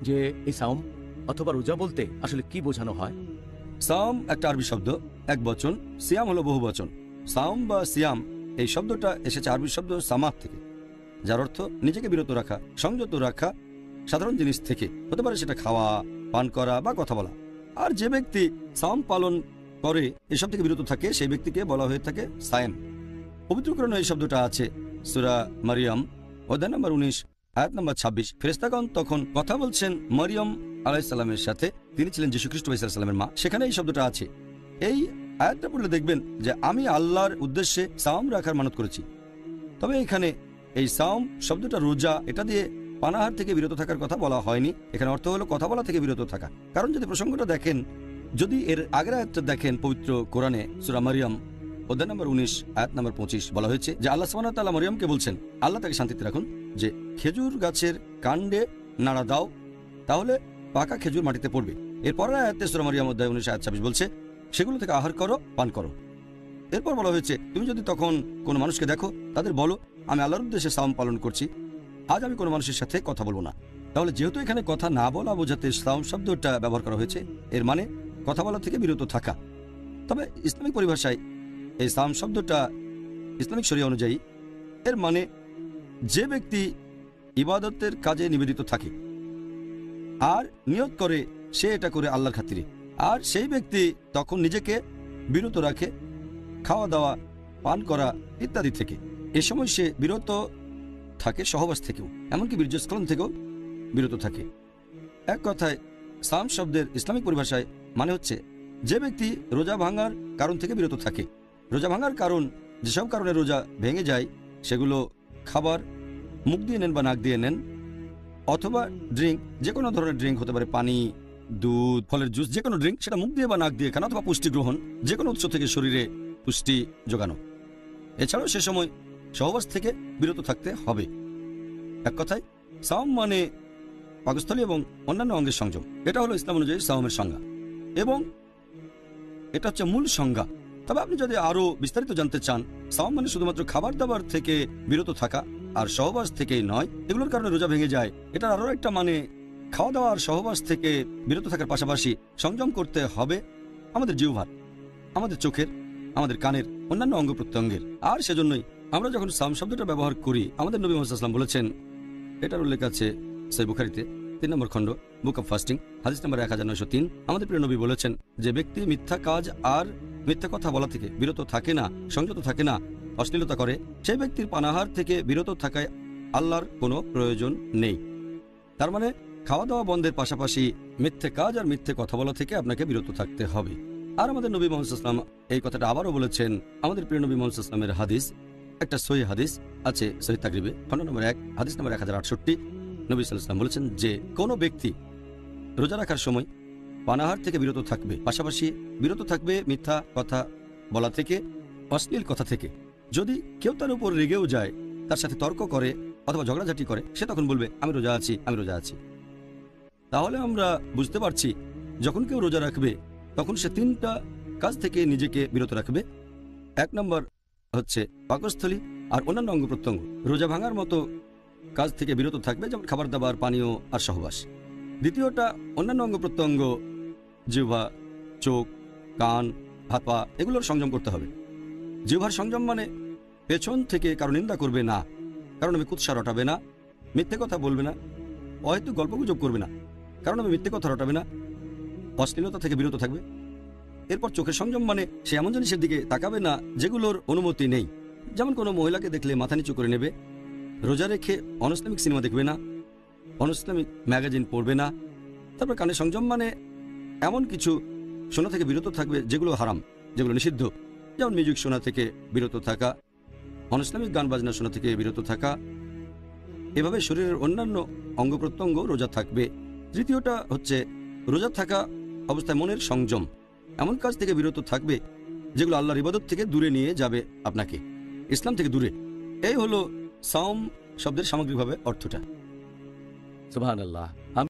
যে এই সাওম অথবা রোজা বলতে আসলে কি বোঝানো হয়? সাওম একটা আরবি শব্দ, এক বচন। সিয়াম হলো বহু বচন। সাওম বা সিয়াম এই শব্দটা এসেছে আরবি শব্দ সামাত থেকে, যার অর্থ নিজেকে বিরত রাখা, সংযত রাখা সাধারণ জিনিস থেকে। হতে পারে সেটা খাওয়া, পান করা বা কথা বলা। আর যে ব্যক্তি সাওম পালন করে এসব থেকে বিরত থাকে সেই ব্যক্তিকে বলা হয়ে থাকে সায়েম। পবিত্র কোরআনে এই শব্দটা আছে সূরা মারিয়াম অধ্যায় নম্বর 19 আয়াত নম্বর 26। ফেরেশতাগণ তখন কথা বলছেন মরিয়ম আলাইহিস সালামের সাথে, তিনি ছিলেন যীশু খ্রিস্ট আলাইহিস সালামের মা। সেখানে এই শব্দটা আছে। এই আয়াতটা পড়লে দেখবেন যে আমি আল্লাহর উদ্দেশ্যে সাওম রাখার মানত করেছি। তবে এখানে এই সাওম শব্দটা রোজা, এটা দিয়ে পানাহার থেকে বিরত থাকার কথা বলা হয়নি। এখানে অর্থ হলো কথা বলা থেকে বিরত থাকা। কারণ যদি প্রসঙ্গটা দেখেন, যদি এর আগের আয়াতটা দেখেন পবিত্র কোরআনে সূরা মারিয়াম অধ্যায় নম্বর 19 আয়াত নম্বর 25 বলা হয়েছে যে আল্লাহ সুবহানাহু ওয়া তাআলা মরিয়মকে বলছেন, আল্লাহ তাকে শান্তিতে রাখুন, যে খেজুর গাছের কাণ্ডে নাড়া দাও, তাহলে পাকা খেজুর মাটিতে পড়বে। এরপরের আয়াতে সূরা মারিয়াম অধ্যায় 19 আয়াত 26 বলছে সেগুলো থেকে আহার করো, পান করো। এরপর বলা হয়েছে তুমি যদি তখন কোনো মানুষকে দেখো তাদের বলো আমি আল্লাহর উদ্দেশ্যে সাওম পালন করছি, আজ আমি কোনো মানুষের সাথে কথা বলবো না। তাহলে যেহেতু এখানে কথা না বলা বোঝাতে সাওম শব্দটা ব্যবহার করা হয়েছে, এর মানে কথা বলা থেকে বিরত থাকা। তবে ইসলামিক পরিভাষায় এই সাওম শব্দটা ইসলামিক শরিয়া অনুযায়ী এর মানে যে ব্যক্তি ইবাদতের কাজে নিবেদিত থাকে আর নিয়ত করে সে এটা করে আল্লাহর খাতিরে, আর সেই ব্যক্তি তখন নিজেকে বিরত রাখে খাওয়া দাওয়া, পান করা ইত্যাদি থেকে। এ সময় সে বিরত থাকে সহবাস থেকেও, এমনকি বীর্যস্খলন থেকেও বিরত থাকে। এক কথায় সাওম শব্দের ইসলামিক পরিভাষায় মানে হচ্ছে যে ব্যক্তি রোজা ভাঙার কারণ থেকে বিরত থাকে। রোজা ভাঙার কারণ যেসব কারণে রোজা ভেঙে যায় সেগুলো খাবার মুখ দিয়ে নেন বা নাক দিয়ে নেন, অথবা ড্রিঙ্ক, যে কোনো ধরনের ড্রিঙ্ক হতে পারে, পানি, দুধ, ফলের জুস, যে কোনো ড্রিঙ্ক সেটা মুখ দিয়ে বা নাক দিয়ে খানো, অথবা পুষ্টি গ্রহণ, যে কোনো উৎস থেকে শরীরে পুষ্টি যোগানো। এছাড়াও সে সময় সহবাস থেকে বিরত থাকতে হবে। এক কথায় সাওম মানে পাকস্থলী এবং অন্যান্য অঙ্গের সংযম। এটা হলো ইসলাম অনুযায়ী সাওমের সংজ্ঞা এবং এটা হচ্ছে মূল সংজ্ঞা। তবে আপনি যদি আরো বিস্তারিত জানতে চান, সাওম মানে শুধুমাত্র খাবার দাবার থেকে বিরত থাকা আর সহবাস থেকেই নয়, এগুলোর কারণে রোজা ভেঙে যায়। এটার আরো একটা মানে খাওয়া দাওয়া আর সহবাস থেকে বিরত থাকার পাশাপাশি সংযম করতে হবে আমাদের জিহ্বার, আমাদের চোখের, আমাদের কানের, অন্যান্য অঙ্গ প্রত্যঙ্গের। আর সেজন্যই আমরা যখন সাওম শব্দটা ব্যবহার করি, আমাদের নবী মুহাম্মদ সাল্লাল্লাহু আলাইহি ওয়াসাল্লাম বলেছেন, এটার উল্লেখ আছে সহিহ বুখারীতে 3 নম্বর খণ্ড বুক অব ফাস্টিং হাদিস নম্বর 1903। আমাদের প্রিয় নবী বলেছেন যে ব্যক্তি মিথ্যা কাজ আর মিথ্যা কথা বলা থেকে বিরত থাকে না, সংযত থাকে না, অশ্লীলতা করে, সেই ব্যক্তির পানাহার থেকে বিরত থাকায় আল্লাহর কোনো প্রয়োজন নেই। তার মানে খাওয়া দাওয়া বন্ধের পাশাপাশি মিথ্যে কাজ আর মিথ্যে কথা বলা থেকে আপনাকে বিরত থাকতে হবে। আর আমাদের নবী মুহাম্মদ সাল্লাল্লাহু আলাইহি ওয়াসাল্লাম এই কথাটা আবারও বলেছেন। আমাদের প্রিয় নবী মুহাম্মদ সাল্লাল্লাহু আলাইহি ওয়াসাল্লামের হাদিস, একটা সহিহ হাদিস আছে সহিহ তাকরিবে খণ্ড নম্বর 1 হাদিস নম্বর 1068। নবী সাল্লাল্লাহু আলাইহি ওয়াসাল্লাম বলেছেন যে কোনো ব্যক্তি রোজা রাখার সময় পানাহার থেকে বিরত থাকবে, পাশাপাশি বিরত থাকবে মিথ্যা কথা বলা থেকে, অশ্লীল কথা থেকে। যদি কেউ তার উপর রেগেও যায়, তার সাথে তর্ক করে অথবা ঝগড়াঝাটি করে, সে তখন বলবে আমি রোজা আছি, আমি রোজা আছি। তাহলে আমরা বুঝতে পারছি যখন কেউ রোজা রাখবে তখন সে 3টা কাজ থেকে নিজেকে বিরত রাখবে। 1 নম্বর হচ্ছে পাকস্থলী আর অন্যান্য অঙ্গ প্রত্যঙ্গ রোজা ভাঙার মতো কাজ থেকে বিরত থাকবে, যেমন খাবার দাবার, পানীয় আর সহবাস। দ্বিতীয়টা অন্যান্য অঙ্গ প্রত্যঙ্গ, জিহ্বা, চোখ, কান, হাত পা, এগুলোর সংযম করতে হবে। জিহ্বার সংযম মানে পেছন থেকে কারো নিন্দা করবে না, কারণ আমি কুৎসা রটাবে না, মিথ্যে কথা বলবে না, হয়তো গল্পগুজব করবে না, কারণ আমি মিথ্যে কথা রটাবে না, অশ্লীলতা থেকে বিরত থাকবে। এরপর চোখের সংযম মানে সে এমন জিনিসের দিকে তাকাবে না যেগুলোর অনুমতি নেই, যেমন কোনো মহিলাকে দেখলে মাথা নিচু করে নেবে। রোজা রেখে অনইসলামিক সিনেমা দেখবে না, অনইসলামিক ম্যাগাজিন পড়বে না। তারপর কানে সংযম মানে এমন কিছু শোনা থেকে বিরত থাকবে যেগুলো হারাম, যেগুলো নিষিদ্ধ, যেমন মিউজিক শোনা থেকে বিরত থাকা, অনইসলামিক গান বাজনা শোনা থেকে বিরত থাকা। এভাবে শরীরের অন্যান্য অঙ্গ প্রত্যঙ্গ রোজা থাকবে। তৃতীয়টা হচ্ছে রোজা থাকা অবস্থায় মনের সংযম, এমন কাজ থেকে বিরত থাকবে যেগুলো আল্লাহর ইবাদত থেকে দূরে নিয়ে যাবে আপনাকে, ইসলাম থেকে দূরে। এই হলো সাওম শব্দের সামগ্রিকভাবে অর্থটা। সুবহানাল্লাহ।